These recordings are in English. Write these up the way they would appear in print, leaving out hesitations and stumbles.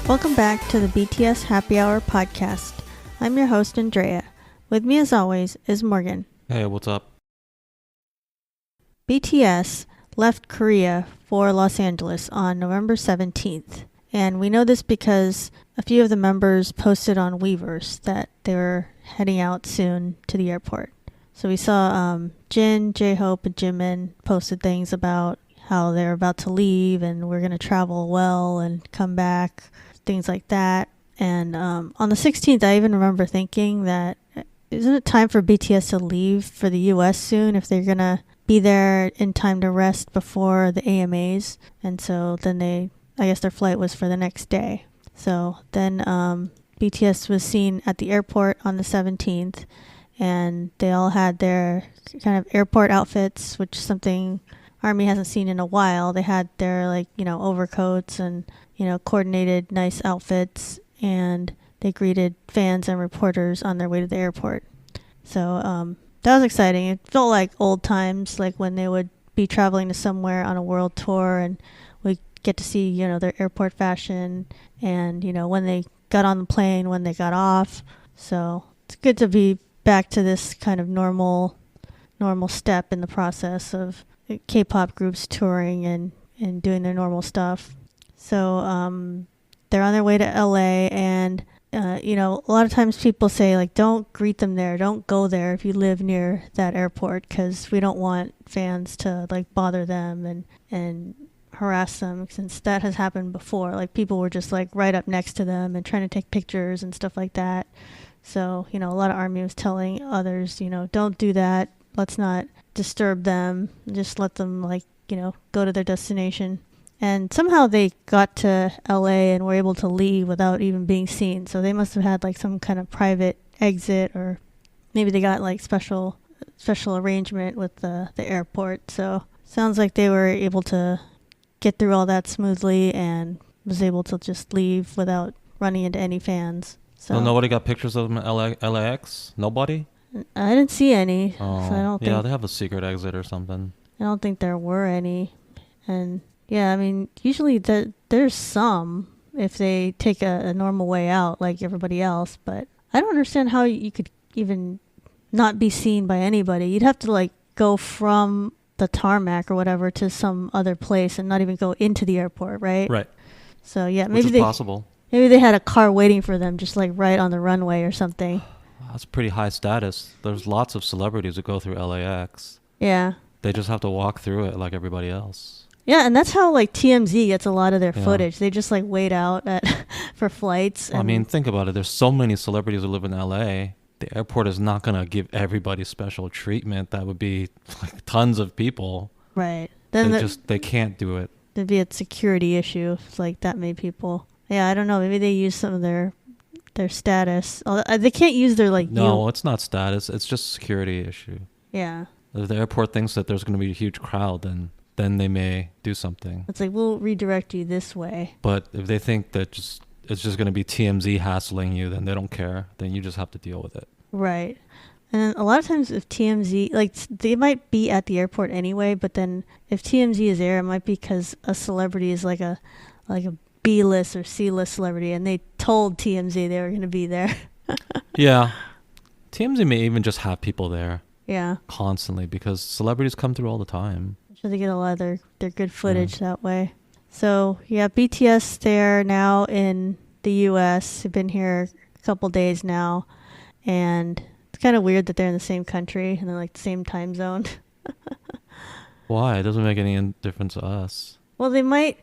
Welcome back to the BTS Happy Hour podcast. I'm your host, Andrea. With me as always is Morgan. Hey, what's up? BTS left Korea for Los Angeles on November 17th. And we know this because a few of the members posted on Weverse that they were heading out soon to the airport. So we saw Jin, J-Hope, and Jimin posted things about how they're about to leave and we're going to travel well and come back, things like that. And on the 16th, I even remember thinking that, isn't it time for BTS to leave for the US soon if they're going to be there in time to rest before the AMAs? And so then I guess their flight was for the next day. So then BTS was seen at the airport on the 17th, and they all had their kind of airport outfits, which is something ARMY hasn't seen in a while. They had their overcoats and, coordinated nice outfits, and they greeted fans and reporters on their way to the airport. So that was exciting. It felt like old times, like when they would be traveling to somewhere on a world tour and we get to see, their airport fashion and, when they got on the plane, when they got off. So it's good to be back to this kind of normal step in the process of K-pop groups touring and doing their normal stuff. So they're on their way to LA, and a lot of times people say, don't greet them there, don't go there if you live near that airport, because we don't want fans to bother them and harass them, since that has happened before. People were just right up next to them and trying to take pictures and stuff like that. So a lot of ARMY was telling others, don't do that, let's not disturb them, just let them go to their destination. And somehow they got to LA and were able to leave without even being seen. So they must have had some kind of private exit, or maybe they got special arrangement with the airport. So sounds like they were able to get through all that smoothly and was able to just leave without running into any fans. So nobody got pictures of them at LAX? Nobody? I didn't see any. Oh, so I don't think they have a secret exit or something. I don't think there were any. And yeah, I mean, usually there's some if they take a normal way out like everybody else, but I don't understand how you could even not be seen by anybody. You'd have to go from the tarmac or whatever to some other place and not even go into the airport, right? Right. So yeah, Which is possible. Maybe they had a car waiting for them just right on the runway or something. That's pretty high status. There's lots of celebrities who go through LAX. Yeah. They just have to walk through it like everybody else. Yeah, and that's how TMZ gets a lot of their footage. They just wait out for flights. I mean, think about it. There's so many celebrities who live in LA. The airport is not going to give everybody special treatment. That would be tons of people. Right. Then they can't do it. There'd be a security issue if that many people. Yeah, I don't know. Maybe they use some of their status. They can't use their No, it's not status. It's just a security issue. Yeah. If the airport thinks that there's going to be a huge crowd, then they may do something. It's we'll redirect you this way. But if they think that it's just going to be TMZ hassling you, then they don't care. Then you just have to deal with it. Right. And a lot of times if TMZ, they might be at the airport anyway, but then if TMZ is there, it might be because a celebrity is like a B-list or C-list celebrity, and they told TMZ they were going to be there. Yeah. TMZ may even just have people there. Yeah. Constantly, because celebrities come through all the time. So they get a lot of their good footage that way. So yeah, BTS, they're now in the US. They've been here a couple days now, and it's kind of weird that they're in the same country and they're the same time zone. Why? It doesn't make any difference to us. Well, they might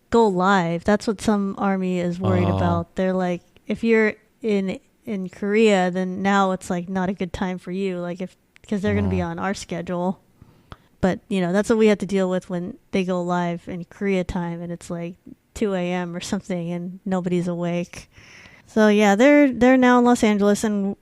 go live. That's what some ARMY is worried about. They're if you're in Korea, then now it's not a good time for you. Because they're going to be on our schedule. But, that's what we have to deal with when they go live in Korea time and it's 2 a.m. or something and nobody's awake. So, yeah, they're now in Los Angeles, and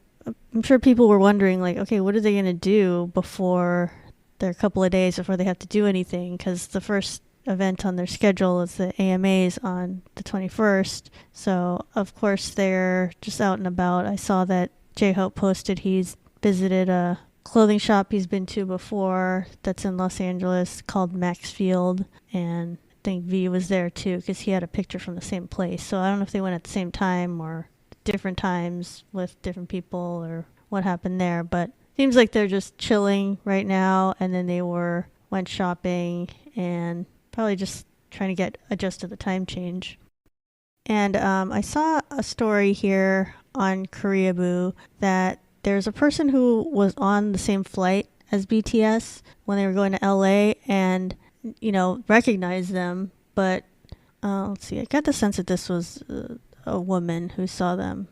I'm sure people were wondering, okay, what are they going to do before their couple of days before they have to do anything? Because the first event on their schedule is the AMAs on the 21st. So, of course, they're just out and about. I saw that J-Hope posted he's visited a clothing shop he's been to before that's in Los Angeles called Maxfield, and think V was there too because he had a picture from the same place. So I don't know if they went at the same time or different times with different people or what happened there. But seems like they're just chilling right now, and then they went shopping and probably just trying to get adjusted to the time change. And I saw a story here on Koreaboo that there's a person who was on the same flight as BTS when they were going to LA and, recognized them. But let's see, I got the sense that this was a woman who saw them.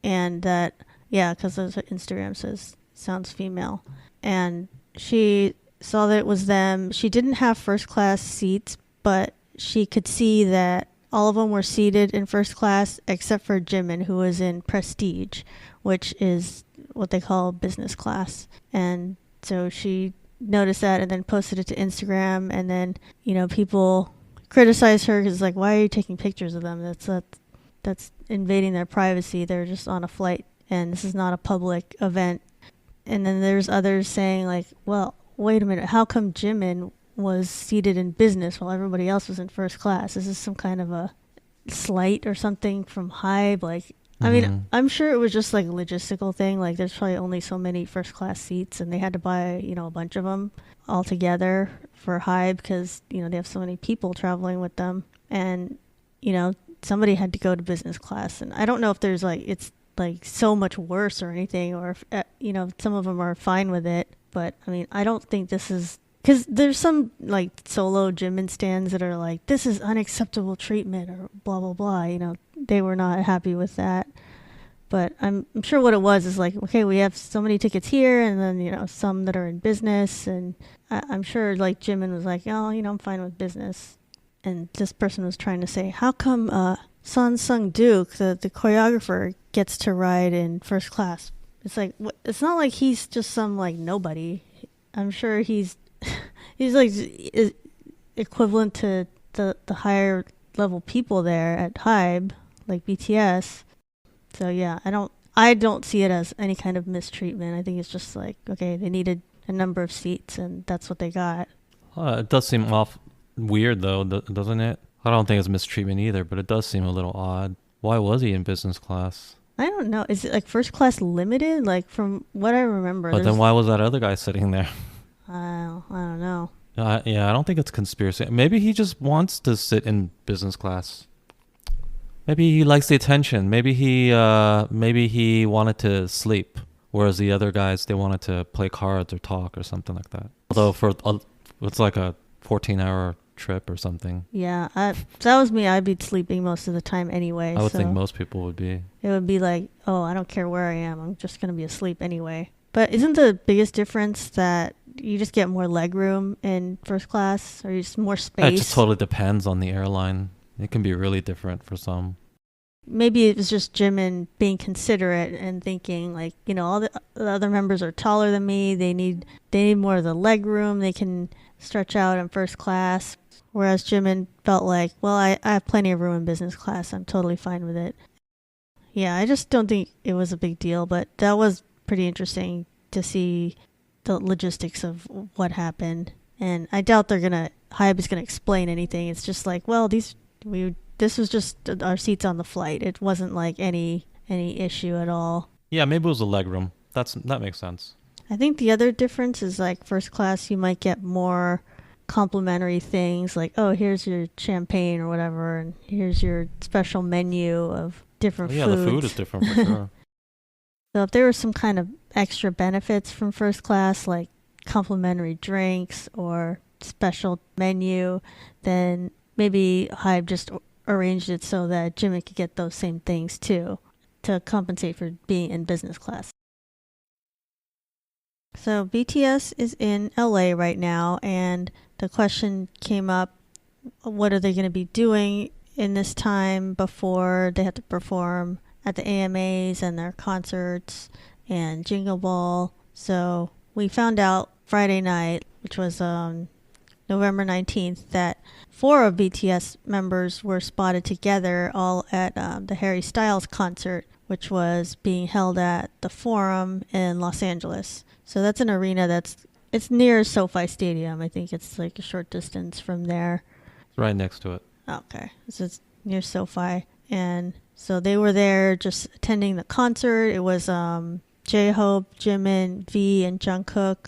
And that, yeah, because Instagram sounds female. And she saw that it was them. She didn't have first class seats, but she could see that all of them were seated in first class except for Jimin, who was in prestige, which is what they call business class. And so she noticed that and then posted it to Instagram. And then, people criticized her because, like, why are you taking pictures of them? That's invading their privacy. They're just on a flight and this is not a public event. And then there's others saying, like, well, wait a minute, how come Jimin was seated in business while everybody else was in first class? Is this some kind of a slight or something from Hybe? Like, I mean, I'm sure it was just like a logistical thing. Like, there's probably only so many first class seats, and they had to buy, a bunch of them all together for Hybe because, they have so many people traveling with them. And, somebody had to go to business class. And I don't know if there's it's like so much worse or anything, or if, some of them are fine with it. But I mean, I don't think this is, because there's some like solo Jimin stands that are like, this is unacceptable treatment or blah, blah, blah. They were not happy with that. But I'm sure what it was is like, okay, we have so many tickets here and then, some that are in business. And I'm sure like Jimin was like, oh, I'm fine with business. And this person was trying to say, how come Son Sung-duke, the choreographer, gets to ride in first class? It's like, it's not like he's just some like nobody. I'm sure he's like equivalent to the higher level people there at Hybe, like BTS. So yeah, I don't see it as any kind of mistreatment. I think it's just like, okay, they needed a number of seats and that's what they got. It does seem weird though, doesn't it? I don't think it's mistreatment either, but it does seem a little odd. Why was he in business class? I don't know. Is it like first class limited? Like from what I remember. But then why was that other guy sitting there? I don't know. Yeah, I don't think it's conspiracy. Maybe he just wants to sit in business class. Maybe he likes the attention. Maybe he wanted to sleep, whereas the other guys, they wanted to play cards or talk or something like that. Although it's like a 14-hour trip or something. Yeah, if that was me, I'd be sleeping most of the time anyway. I would think most people would be. It would be like, oh, I don't care where I am. I'm just going to be asleep anyway. But isn't the biggest difference that you just get more leg room in first class or just more space? It just totally depends on the airline. It can be really different for some. Maybe it was just Jimin being considerate and thinking like, all the other members are taller than me. They need more of the leg room. They can stretch out in first class. Whereas Jimin felt like, well, I have plenty of room in business class. I'm totally fine with it. Yeah, I just don't think it was a big deal, but that was pretty interesting to see the logistics of what happened. And I doubt Hybe is gonna explain anything. It's just like, well, this was just our seats on the flight. It wasn't like any issue at all. Yeah, maybe it was the leg room. That makes sense. I think the other difference is like first class, you might get more complimentary things like, oh, here's your champagne or whatever, and here's your special menu of different foods. Yeah, the food is different for sure. So if there were some kind of extra benefits from first class, like complimentary drinks or special menu, then maybe Hybe just arranged it so that Jimin could get those same things too, to compensate for being in business class. So BTS is in LA right now, and the question came up, what are they going to be doing in this time before they have to perform at the AMAs and their concerts and Jingle Ball? So we found out Friday night, which was November 19th, that 4 of BTS members were spotted together all at the Harry Styles concert, which was being held at the Forum in Los Angeles. So that's an arena it's near SoFi Stadium. I think it's like a short distance from there. It's right next to it. Okay. So it's near SoFi. And so they were there just attending the concert. It was J-Hope, Jimin, V, and Jungkook.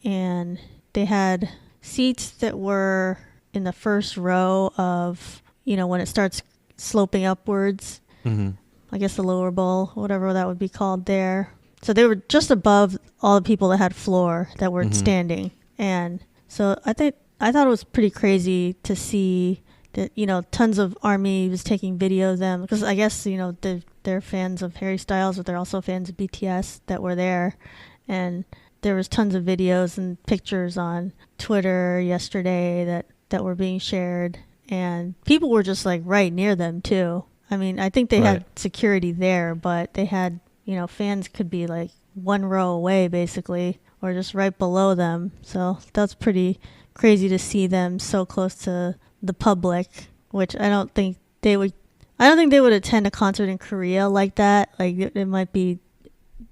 And they had seats that were in the first row of, when it starts sloping upwards. Mm-hmm. I guess the lower bowl, whatever that would be called there. So they were just above all the people that had floor that were standing. And so I thought it was pretty crazy to see that, tons of ARMY was taking video of them. Because I guess, they're fans of Harry Styles, but they're also fans of BTS that were there. And there was tons of videos and pictures on Twitter yesterday that were being shared. And people were just like right near them too. I mean, I think they had security there, but they had, fans could be like one row away basically, or just right below them. So that's pretty crazy to see them so close to the public, which I don't think they would attend a concert in Korea like that. Like it might be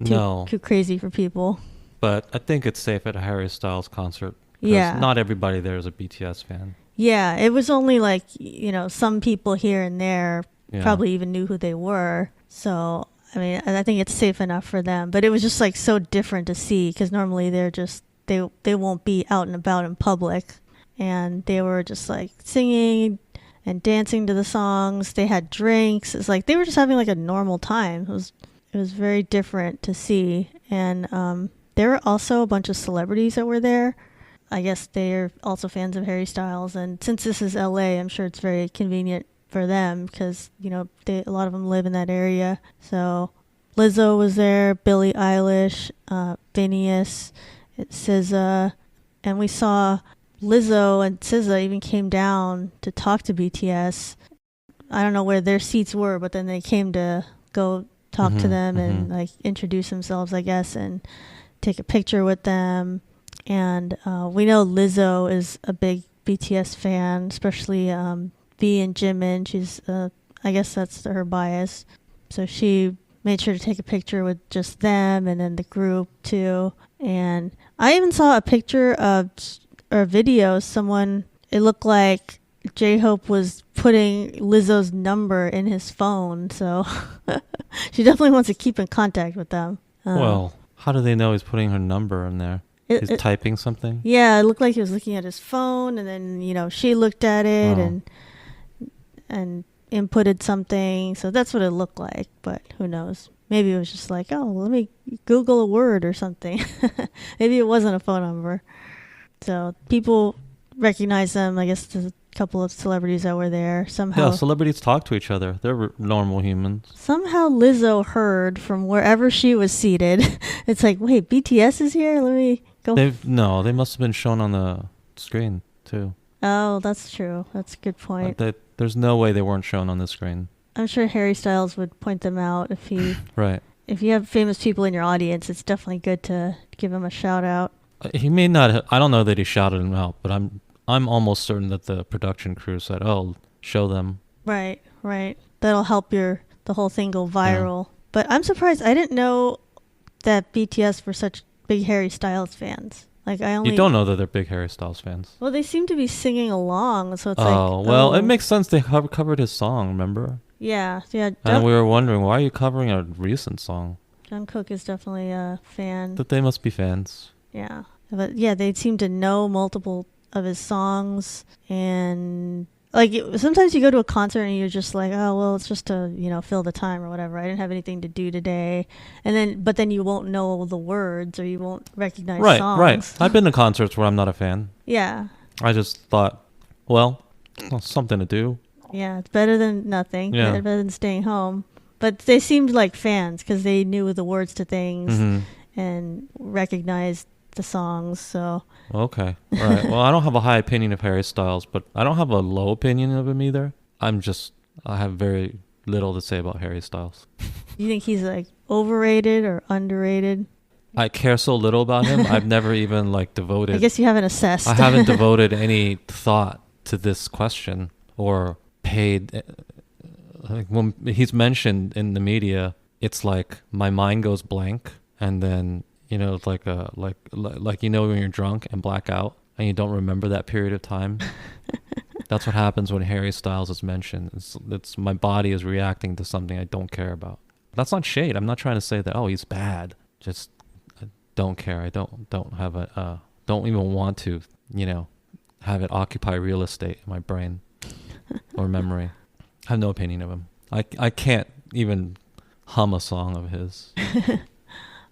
too crazy for people. But I think it's safe at a Harry Styles concert. Yeah. Not everybody there is a BTS fan. Yeah, it was only like, some people here and there probably even knew who they were. So, I mean, I think it's safe enough for them. But it was just like so different to see because normally they won't be out and about in public. And they were just like singing and dancing to the songs. They had drinks. It's like they were just having like a normal time. It was very different to see. And there were also a bunch of celebrities that were there. I guess they're also fans of Harry Styles. And since this is LA, I'm sure it's very convenient for them because, a lot of them live in that area. So Lizzo was there, Billie Eilish, Phineas, SZA. And we saw Lizzo and SZA even came down to talk to BTS. I don't know where their seats were, but then they came to go talk to them and like introduce themselves, I guess, and take a picture with them. And we know Lizzo is a big BTS fan, especially V and Jimin. She's, I guess that's her bias. So she made sure to take a picture with just them and then the group too. And I even saw a picture of or video. It looked like J-Hope was putting Lizzo's number in his phone. So she definitely wants to keep in contact with them. Well, how do they know he's putting her number in there? He's typing something? Yeah, it looked like he was looking at his phone, and then, she looked at it and inputted something. So that's what it looked like, but who knows? Maybe it was just like, oh, let me Google a word or something. Maybe it wasn't a phone number. So people recognize them. I guess there's a couple of celebrities that were there. Somehow, yeah, celebrities talk to each other. They're normal humans. Somehow Lizzo heard from wherever she was seated. It's like, wait, BTS is here? Let me go. They must have been shown on the screen too. Oh, that's true. That's a good point. There's no way they weren't shown on the screen. I'm sure Harry Styles would point them out if he... Right. If you have famous people in your audience, it's definitely good to give them a shout out. He may not... I don't know that he shouted them out, but I'm almost certain that the production crew said, oh, show them. Right. That'll help the whole thing go viral. Yeah. But I'm surprised. I didn't know that BTS were such big Harry Styles fans. You don't know that they're big Harry Styles fans. Well, they seem to be singing along, so it's it makes sense. They covered his song, remember? Yeah. And we were wondering, why are you covering a recent song? Jungkook is definitely a fan. But they must be fans. Yeah. But yeah, they seem to know multiple of his songs, and sometimes you go to a concert and you're just like, oh well, it's just to fill the time or whatever. I didn't have anything to do today, but then you won't know the words or you won't recognize songs. Right. I've been to concerts where I'm not a fan. Yeah. I just thought, well, something to do. Yeah, it's better than nothing. Yeah. Better than staying home. But they seemed like fans because they knew the words to things and recognized the songs. So okay, all right. Well, I don't have a high opinion of Harry Styles, but I don't have a low opinion of him either. I have very little to say about Harry Styles. You think he's overrated or underrated? I care so little about him. I've never even devoted. I guess you haven't assessed. I haven't devoted any thought to this question or paid. When he's mentioned in the media, it's like my mind goes blank, and then. It's like when you're drunk and black out and you don't remember that period of time. That's what happens when Harry Styles is mentioned. It's my body is reacting to something I don't care about. That's not shade. I'm not trying to say that, oh, he's bad. Just I don't care. I don't have a don't even want to, have it occupy real estate in my brain or memory. I have no opinion of him. I can't even hum a song of his.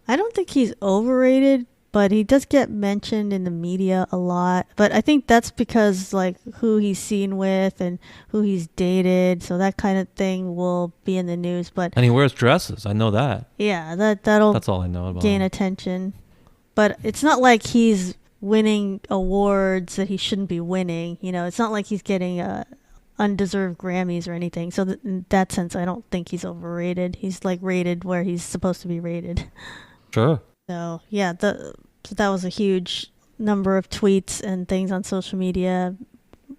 I don't think he's overrated, but he does get mentioned in the media a lot. But I think that's because like who he's seen with and who he's dated, so that kind of thing will be in the news. And he wears dresses. I know that. Yeah, that'll that's all I know about gain him. attention. But it's not like he's winning awards that he shouldn't be winning. It's not like he's getting undeserved Grammys or anything. So in that sense, I don't think he's overrated. He's like rated where he's supposed to be rated. Sure. So yeah, so that was a huge number of tweets and things on social media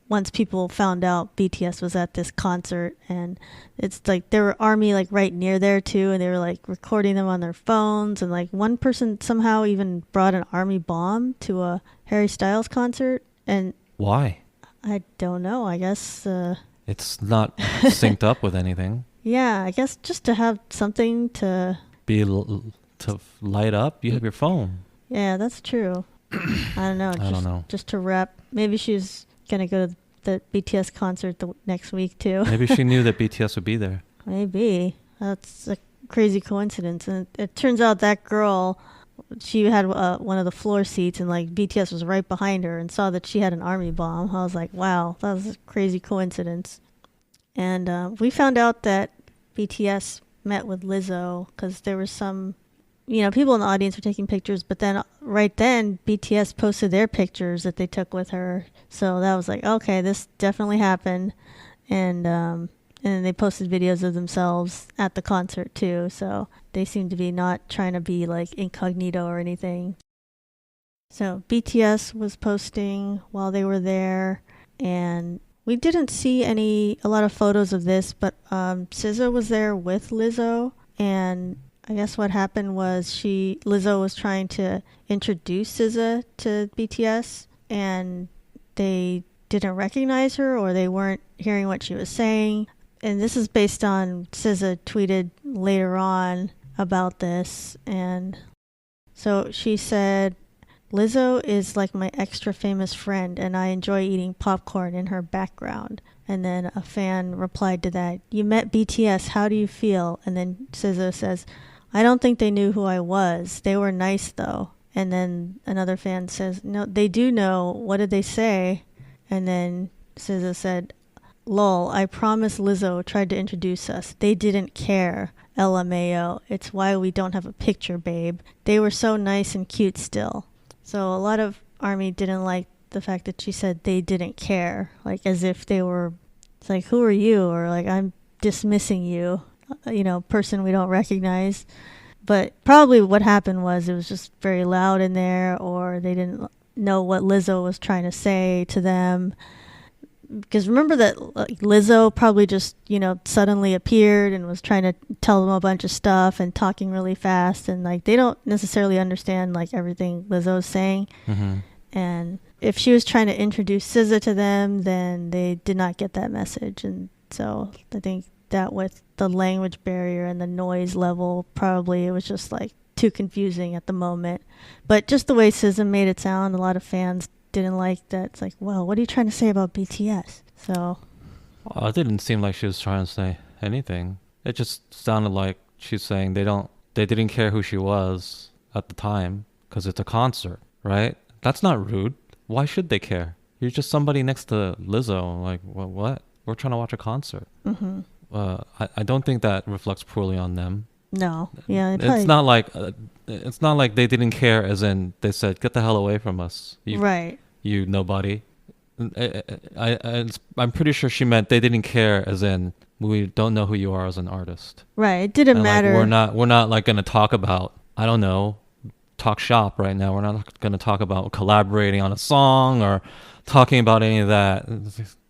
once people found out BTS was at this concert. And it's like there were ARMY like right near there too, and they were like recording them on their phones, and like one person somehow even brought an ARMY bomb to a Harry Styles concert. And why? I don't know. I guess it's not synced up with anything. Yeah, I guess just to have something to to light up. You have your phone. Yeah, that's true. I don't know. I don't know. Just to rep. Maybe she's gonna go to the BTS concert the next week too. Maybe she knew that BTS would be there. Maybe. That's a crazy coincidence. And it turns out that girl, she had one of the floor seats, and like BTS was right behind her and saw that she had an ARMY bomb. I was like, wow, that was a crazy coincidence. And we found out that BTS met with Lizzo because there was some, people in the audience were taking pictures, but then right then BTS posted their pictures that they took with her. So that was like, okay, this definitely happened. And then they posted videos of themselves at the concert too. So they seem to be not trying to be like incognito or anything. So BTS was posting while they were there, and we didn't see a lot of photos of this, but SZA was there with Lizzo, and I guess what happened was Lizzo was trying to introduce SZA to BTS, and they didn't recognize her, or they weren't hearing what she was saying. And this is based on SZA tweeted later on about this, and so she said, Lizzo is like my extra famous friend, and I enjoy eating popcorn in her background. And then a fan replied to that, you met BTS, how do you feel? And then SZA says, I don't think they knew who I was. They were nice though. And then another fan says, no, they do know. What did they say? And then SZA said, lol, I promise Lizzo tried to introduce us. They didn't care. LMAO. It's why we don't have a picture, babe. They were so nice and cute still. So a lot of ARMY didn't like the fact that she said they didn't care, like as if they were, it's like, who are you? Or like, I'm dismissing you, person we don't recognize. But probably what happened was it was just very loud in there, or they didn't know what Lizzo was trying to say to them. Because remember that like, Lizzo probably just, suddenly appeared and was trying to tell them a bunch of stuff and talking really fast. And like, they don't necessarily understand like everything Lizzo's saying. Mm-hmm. And if she was trying to introduce SZA to them, then they did not get that message. And so I think that with the language barrier and the noise level, probably it was just like too confusing at the moment. But just the way SZA made it sound, a lot of fans didn't like that. It's like, well, what are you trying to say about BTS? So it didn't seem like she was trying to say anything. It just sounded like she's saying they didn't care who she was at the time because it's a concert, right? That's not rude. Why should they care? You're just somebody next to Lizzo. Like, what? We're trying to watch a concert. Mm-hmm. I don't think that reflects poorly on them. No. Yeah. It's not like they didn't care, as in they said, "Get the hell away from us." Right. You nobody. I'm pretty sure she meant they didn't care, as in we don't know who you are as an artist. Right. It didn't matter. Like, we're not like going to talk about, I don't know, talk shop right now. We're not going to talk about collaborating on a song or talking about any of that.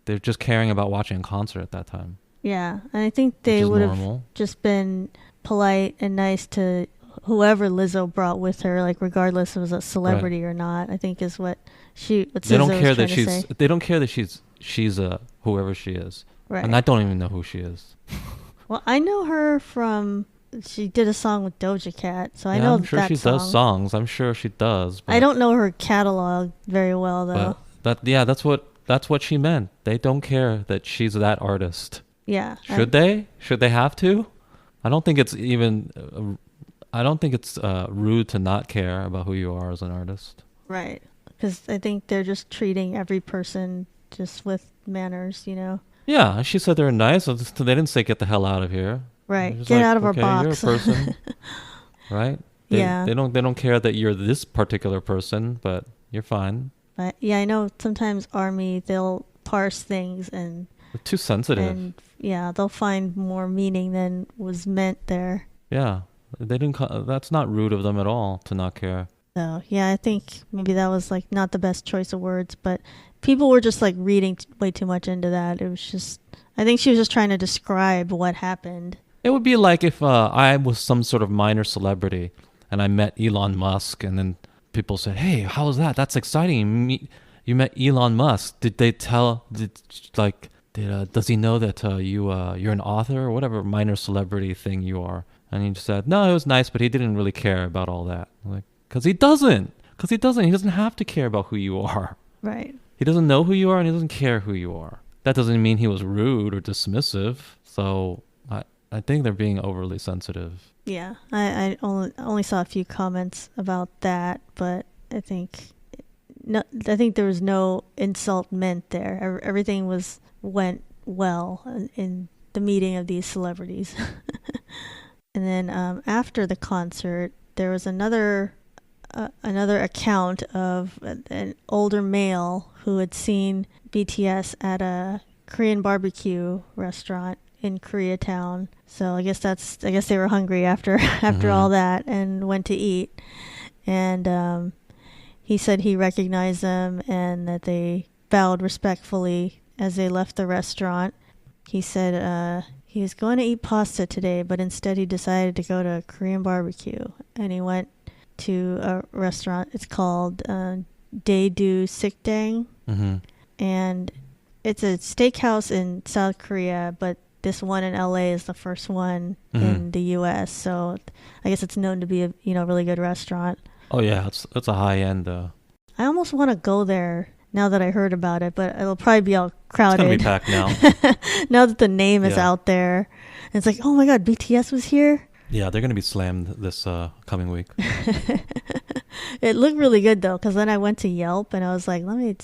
They're just caring about watching a concert at that time. Yeah, and I think they would have just been polite and nice to whoever Lizzo brought with her, like regardless if it was a celebrity or not. I think is what SZA was trying to say. They don't care that she's a whoever she is. Right. And I don't even know who she is. Well, I know her from, she did a song with Doja Cat, so I Yeah, know I'm sure that she song. does songs. I'm sure she does. But, I don't know her catalog very well though. But that's what she meant. They don't care that she's that artist. Yeah. Should they? Should they have to? I don't think it's even. I don't think it's rude to not care about who you are as an artist. Right. Because I think they're just treating every person just with manners, you know. Yeah, she said they're nice. So they didn't say get the hell out of here. Right. Just Get like, out of our okay, box. You're a person, right? Yeah. They don't care that you're this particular person, but you're fine. But yeah, I know sometimes Army, they'll parse things and They're too sensitive. And yeah, they'll find more meaning than was meant there. Yeah, they didn't. That's not rude of them at all to not care. So yeah, I think maybe that was like not the best choice of words, but people were just like reading way too much into that. It was just, I think she was just trying to describe what happened. It would be like if I was some sort of minor celebrity and I met Elon Musk, and then people said, "Hey, how was that? That's exciting. You met Elon Musk. Did they tell? Does he know that you're an author or whatever minor celebrity thing you are?" And he just said, "No, it was nice, but he didn't really care about all that." Like, because he doesn't. He doesn't have to care about who you are. Right. He doesn't know who you are, and he doesn't care who you are. That doesn't mean he was rude or dismissive. So I think they're being overly sensitive. Yeah, I only saw a few comments about that, but I think there was no insult meant there. Everything went well in the meeting of these celebrities. And then after the concert, there was another account of an older male who had seen BTS at a Korean barbecue restaurant in Koreatown. So I guess they were hungry after all that and went to eat. And he said he recognized them and that they bowed respectfully as they left the restaurant. He said he was going to eat pasta today, but instead he decided to go to a Korean barbecue, and he went to a restaurant. It's called Daedu Sikdang, and it's a steakhouse in South Korea, but this one in LA is the first one in the US. So I guess it's known to be a really good restaurant. Oh yeah, it's a high end. I almost want to go there now that I heard about it, but it'll probably be all crowded. It's gonna be packed now. Now that the name is out there, and it's like, oh my God, BTS was here. Yeah, they're gonna be slammed this coming week. It looked really good though, because then I went to Yelp and I was like, let me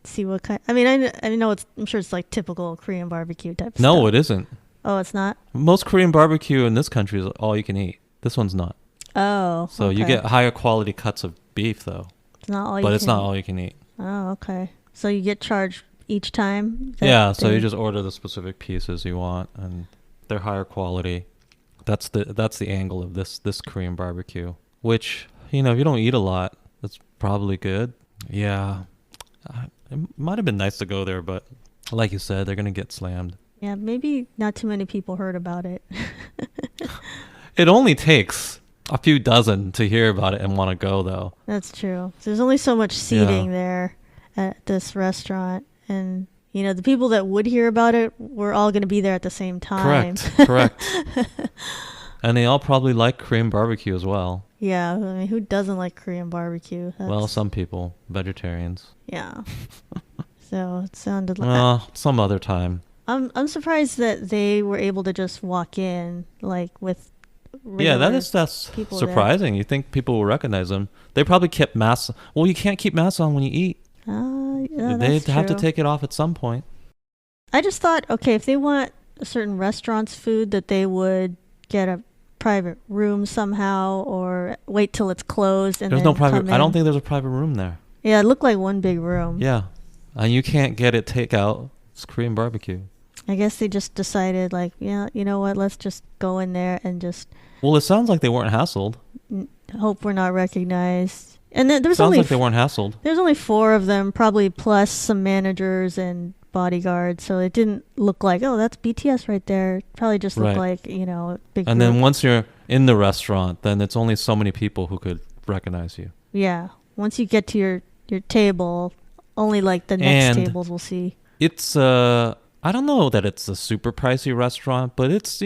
see what kind. I mean, I know I'm sure it's like typical Korean barbecue type stuff. No, it isn't. Oh, it's not? Most Korean barbecue in this country is all you can eat. This one's not. Oh, so you get higher quality cuts of beef though. It's not all. But it's not all you can eat. Oh, okay. So you get charged each time? Yeah. So you just order the specific pieces you want, and they're higher quality. That's the angle of this Korean barbecue. Which, if you don't eat a lot, it's probably good. Yeah. It might have been nice to go there, but like you said, they're gonna get slammed. Yeah, maybe not too many people heard about it. It only takes a few dozen to hear about it and want to go, though. That's true. There's only so much seating there at this restaurant, and the people that would hear about it were all going to be there at the same time. Correct. And they all probably like Korean barbecue as well. Yeah, I mean, who doesn't like Korean barbecue? Well, some people, vegetarians. Yeah. So it sounded like some other time. I'm surprised that they were able to just walk in with. Yeah, that's surprising. There. You think people will recognize them? They probably kept masks. Well, you can't keep masks on when you eat. Yeah, they'd have to take it off at some point. I just thought, okay, if they want a certain restaurant's food, that they would get a private room somehow, or wait till it's closed and there's then no private. come in. I don't think there's a private room there. Yeah, it looked like one big room. Yeah, and you can't get it takeout. It's Korean barbecue. I guess they just decided, you know what? Let's just go in there and just. Well, it sounds like they weren't hassled. Hope we're not recognized. And then there's sounds like they weren't hassled. There's only 4 of them, probably plus some managers and bodyguards. So it didn't look like, oh, that's BTS right there. It probably just looked like, a big. And then once you're in the restaurant, then it's only so many people who could recognize you. Yeah. Once you get to your table, only the next tables will see. It's I don't know that it's a super pricey restaurant, but it's,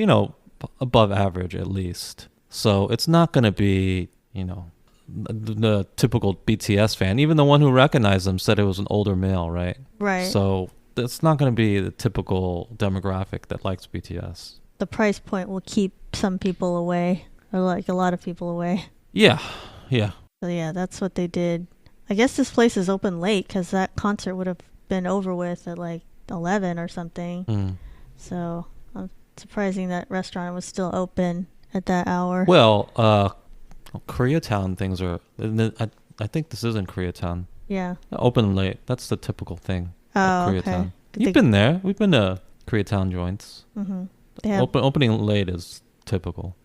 above average at least. So it's not going to be, the typical BTS fan. Even the one who recognized them said it was an older male, right? Right. So it's not going to be the typical demographic that likes BTS. The price point will keep some people away, or like a lot of people away. Yeah, yeah. So yeah, that's what they did. I guess this place is open late because that concert would have been over with at like 11 or something. So I'm surprising that restaurant was still open at that hour. Well, Koreatown things are. I think this is in Koreatown. Yeah. Open late. That's the typical thing. Oh, Koreatown. okay. You've been there. We've been to Koreatown joints. Mm-hmm. They have Opening late is typical.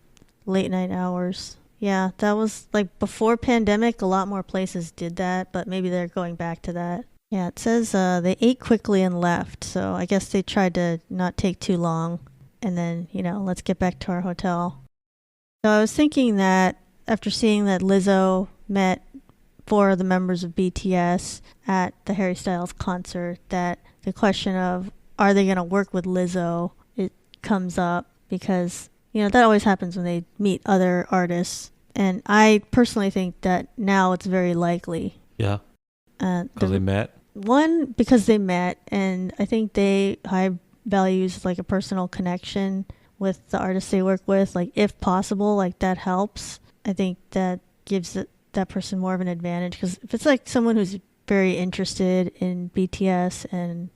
late night hours. Yeah, that was like before pandemic. A lot more places did that, but maybe they're going back to that. Yeah, it says they ate quickly and left. So I guess they tried to not take too long, and then let's get back to our hotel. So I was thinking that after seeing that Lizzo met 4 of the members of BTS at the Harry Styles concert, that the question of are they going to work with Lizzo, it comes up because that always happens when they meet other artists. And I personally think that now it's very likely. Yeah. Because they met? One, because they met, and I think high values like a personal connection with the artists they work with. Like, if possible, like that helps. I think that gives that person more of an advantage. Because if it's like someone who's very interested in BTS and,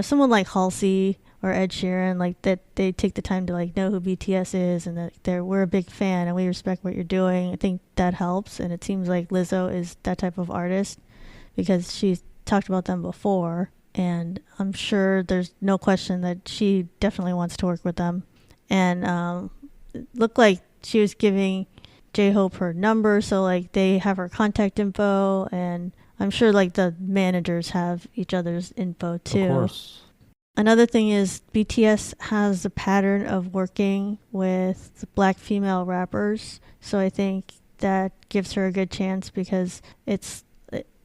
someone like Halsey or Ed Sheeran, like that they take the time to like know who BTS is and that we're a big fan and we respect what you're doing. I think that helps, and it seems like Lizzo is that type of artist because she's talked about them before, and I'm sure there's no question that she definitely wants to work with them. And it looked like she was giving J-Hope her number, so like they have her contact info, and I'm sure like the managers have each other's info too. Of course. Another thing is BTS has a pattern of working with black female rappers, so I think that gives her a good chance because it's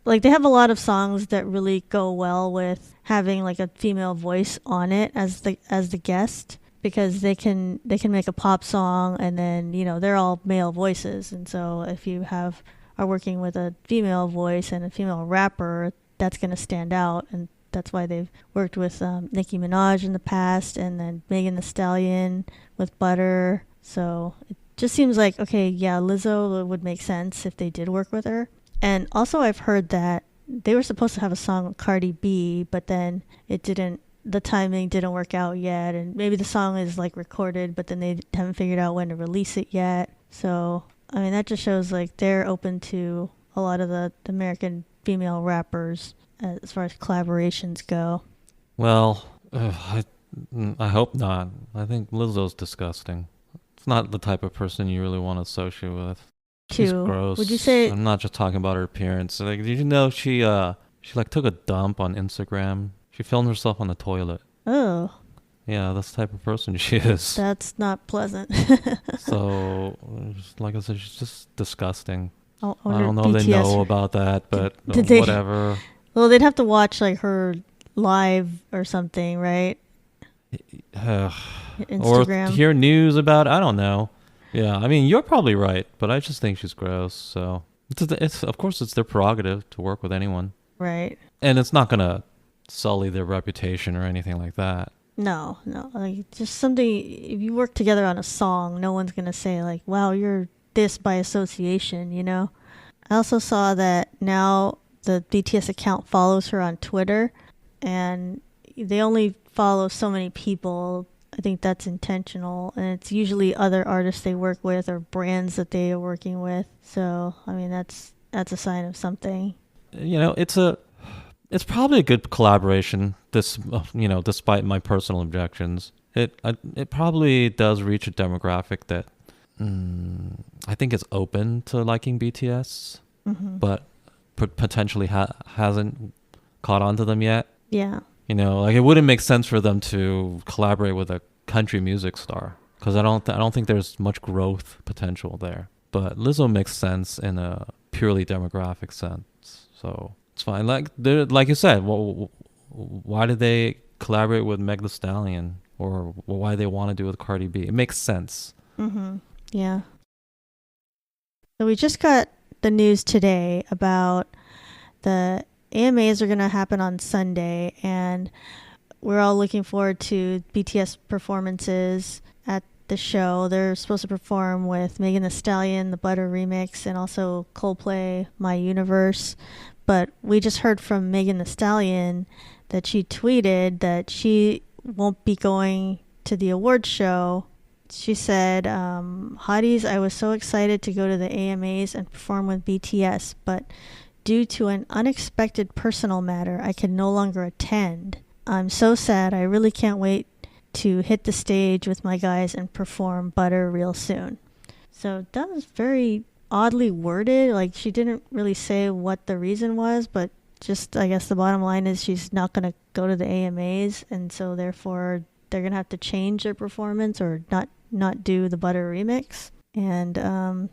like they have a lot of songs that really go well with having like a female voice on it as the guest, because they can make a pop song and then they're all male voices, and so if you are working with a female voice and a female rapper, that's going to stand out. And that's why they've worked with Nicki Minaj in the past, and then Megan Thee Stallion with Butter. So it just seems like, okay, yeah, Lizzo would make sense if they did work with her. And also I've heard that they were supposed to have a song with Cardi B, but then the timing didn't work out yet. And maybe the song is like recorded, but then they haven't figured out when to release it yet. So, I mean, that just shows like they're open to a lot of the American female rappers as far as collaborations go. Well, I hope not. I think Lizzo's disgusting. It's not the type of person you really want to associate with. She's gross. Would you say? I'm not just talking about her appearance. Like, did you know she like took a dump on Instagram? She filmed herself on the toilet. Oh. Yeah, that's the type of person she is. That's not pleasant. So, like I said, she's just disgusting. I don't know if they know about that, but whatever. Well, they'd have to watch like her live or something, right? Instagram. Or hear news about it. I don't know. Yeah, I mean, you're probably right, but I just think she's gross. So it's of course it's their prerogative to work with anyone, right? And it's not gonna sully their reputation or anything like that. No, like just something. If you work together on a song, no one's gonna say like, "Wow, you're this by association," I also saw that now the BTS account follows her on Twitter, and they only follow so many people. I think that's intentional, and it's usually other artists they work with or brands that they are working with. So, I mean, that's a sign of something. It's probably a good collaboration. Despite my personal objections, it probably does reach a demographic that I think is open to liking BTS, but potentially hasn't caught on to them yet. Yeah. Like it wouldn't make sense for them to collaborate with a country music star because I don't think there's much growth potential there. But Lizzo makes sense in a purely demographic sense, so it's fine. Like you said, why did they collaborate with Meg Thee Stallion, or why they want to do it with Cardi B? It makes sense. Mm-hmm. Yeah. So we just got the news today about the AMAs are going to happen on Sunday, and we're all looking forward to BTS performances at the show. They're supposed to perform with Megan Thee Stallion, the Butter remix, and also Coldplay, My Universe. But we just heard from Megan Thee Stallion that she tweeted that she won't be going to the awards show. She said, Hotties, I was so excited to go to the AMAs and perform with BTS, but due to an unexpected personal matter, I can no longer attend. I'm so sad. I really can't wait to hit the stage with my guys and perform Butter real soon. So that was very oddly worded. Like, she didn't really say what the reason was, but just, I guess the bottom line is she's not going to go to the AMAs, and so therefore they're going to have to change their performance or not do the Butter remix. And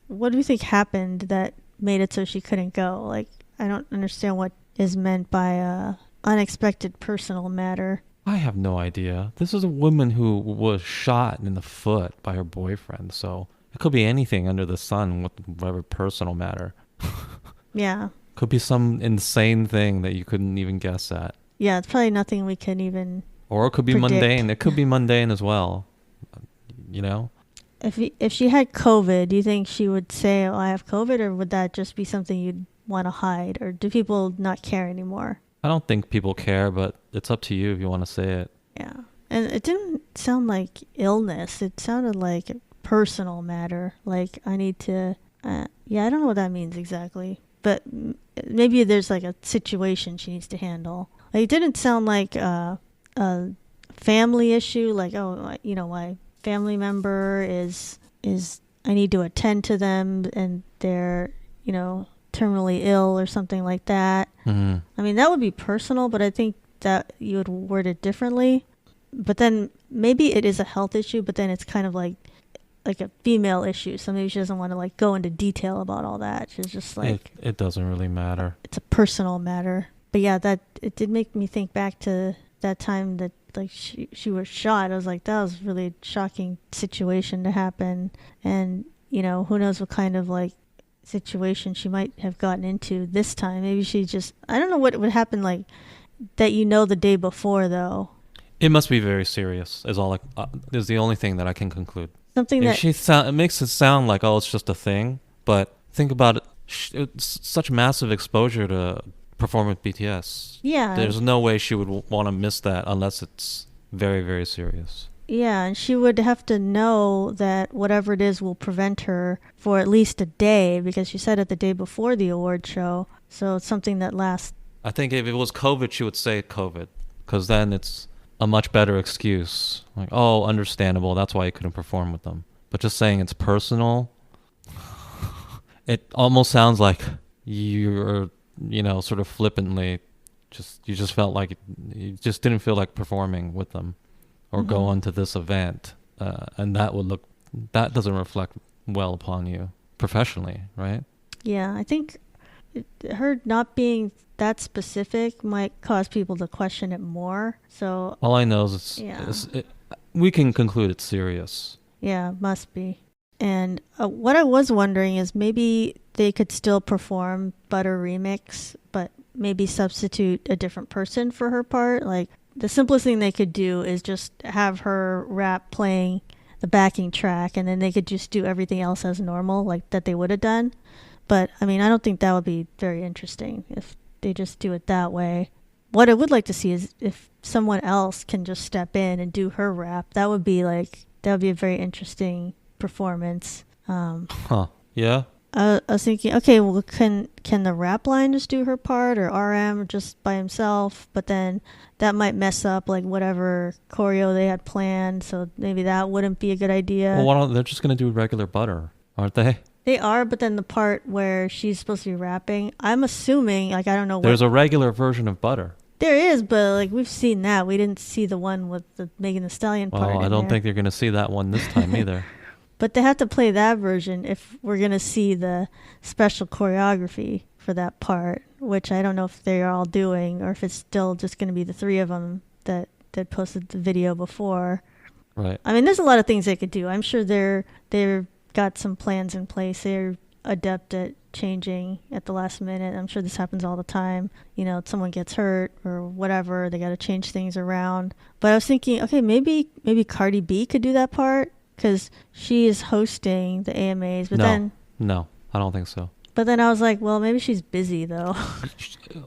what do you think happened that made it so she couldn't go? Like, I don't understand what is meant by a unexpected personal matter. I have no idea. This is a woman who was shot in the foot by her boyfriend, so it could be anything under the sun with whatever personal matter. Yeah. Could be some insane thing that you couldn't even guess at. Yeah, it's probably nothing we can even Or it could be predict. mundane. It could be mundane as well. You know? If she had COVID, do you think she would say, oh, I have COVID, or would that just be something you'd want to hide? Or do people not care anymore? I don't think people care, but it's up to you if you want to say it. Yeah. And it didn't sound like illness. It sounded like a personal matter. Like, I need to... yeah, I don't know what that means exactly. But maybe there's like a situation she needs to handle. Like, it didn't sound like a family issue. Like, oh, you know, my family member is I need to attend to them and they're, you know, terminally ill or something like that. Mm-hmm. I mean, that would be personal, but I think that you would word it differently. But then maybe it is a health issue, but then it's kind of like a female issue. So maybe she doesn't want to like go into detail about all that. She's just like, it doesn't really matter. It's a personal matter. But yeah, that it did make me think back to that time that like she was shot. I was like, that was really a shocking situation to happen. And, you know, who knows what kind of like situation she might have gotten into this time. Maybe she just, I don't know what would happen like that, you know, the day before though. It must be very serious. Is the only thing that I can conclude. Something that it makes it sound like, oh, it's just a thing, but think about it. It's such massive exposure to perform with BTS. Yeah. There's no way she would want to miss that unless it's very, very serious. Yeah, and she would have to know that whatever it is will prevent her for at least a day, because she said it the day before the award show. So it's something that lasts. I think if it was COVID, she would say COVID, because then it's a much better excuse. Like, oh, understandable. That's why you couldn't perform with them. But just saying it's personal, it almost sounds like you're, you know, sort of flippantly, you just felt like you just didn't feel like performing with them or go on to this event. And that doesn't reflect well upon you professionally, right? Yeah, I think her not being that specific might cause people to question it more. So all I know is we can conclude it's serious. Yeah, must be. And what I was wondering is maybe they could still perform Butter Remix, but maybe substitute a different person for her part. Like, the simplest thing they could do is just have her rap playing the backing track, and then they could just do everything else as normal, like that they would have done. But, I mean, I don't think that would be very interesting if they just do it that way. What I would like to see is if someone else can just step in and do her rap. That would be a very interesting performance. Yeah. I was thinking, okay, well, can the rap line just do her part, or RM just by himself? But then that might mess up like whatever choreo they had planned, so maybe that wouldn't be a good idea. Well, they're just gonna do regular Butter, aren't they? They are, but then the part where she's supposed to be rapping, I'm assuming, like, I don't know. There's a regular version of Butter. There is, but like we've seen that. We didn't see the one with the Megan Thee Stallion part. Well, I don't think you're gonna see that one this time either. But they have to play that version if we're going to see the special choreography for that part, which I don't know if they're all doing or if it's still just going to be the three of them that posted the video before. Right. I mean, there's a lot of things they could do. I'm sure they've got some plans in place. They're adept at changing at the last minute. I'm sure this happens all the time. You know, someone gets hurt or whatever. They got to change things around. But I was thinking, okay, maybe Cardi B could do that part because she is hosting the AMAs. But no, I don't think so. But then I was like, well, maybe she's busy though,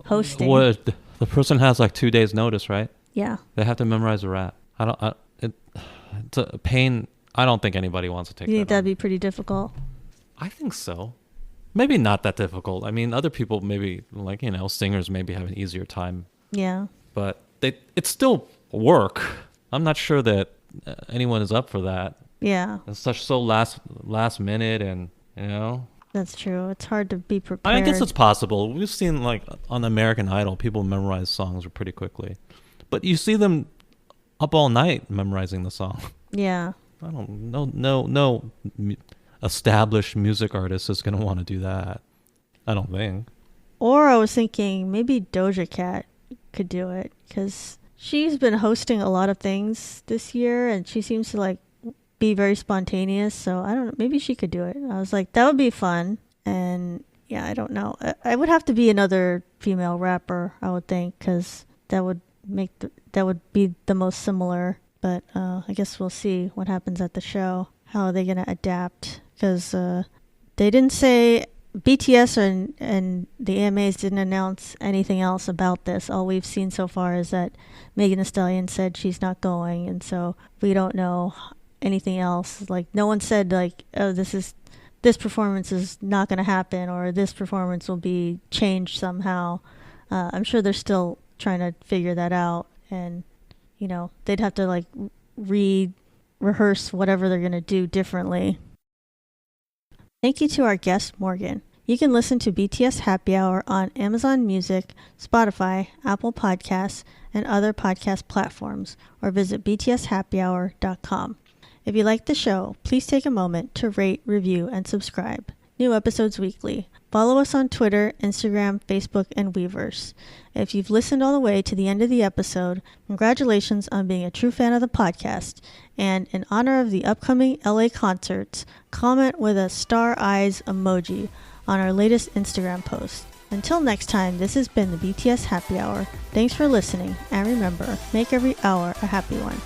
hosting. What, the person has like 2 days notice, right? Yeah. They have to memorize the rap. It's a pain. I don't think anybody wants to take that. You think that'd be pretty difficult? I think so. Maybe not that difficult. I mean, other people maybe, like, you know, singers maybe have an easier time. Yeah. But it's still work. I'm not sure that anyone is up for that. Yeah. It's so last minute, and, you know. That's true. It's hard to be prepared. I guess it's possible. We've seen, like, on American Idol, people memorize songs pretty quickly. But you see them up all night memorizing the song. Yeah. I don't know. No established music artist is going to want to do that. I don't think. Or I was thinking maybe Doja Cat could do it because she's been hosting a lot of things this year and she seems to like be very spontaneous. So I don't know. Maybe she could do it. I was like, that would be fun. And yeah, I don't know. I would have to be another female rapper, I would think, because that would be the most similar. But I guess we'll see what happens at the show. How are they going to adapt? Because they didn't say, BTS and the AMAs didn't announce anything else about this. All we've seen so far is that Megan Thee Stallion said she's not going. And so we don't know anything else. Like, no one said, like, oh, this performance is not going to happen or this performance will be changed somehow. I'm sure they're still trying to figure that out. And, you know, they'd have to, like, rehearse whatever they're going to do differently. Thank you to our guest, Morgan. You can listen to BTS Happy Hour on Amazon Music, Spotify, Apple Podcasts, and other podcast platforms, or visit btshappyhour.com. If you like the show, please take a moment to rate, review, and subscribe. New episodes weekly. Follow us on Twitter, Instagram, Facebook, and Weverse. If you've listened all the way to the end of the episode, congratulations on being a true fan of the podcast. And in honor of the upcoming LA concerts, comment with a star eyes emoji on our latest Instagram post. Until next time, this has been the BTS Happy Hour. Thanks for listening, and remember, make every hour a happy one.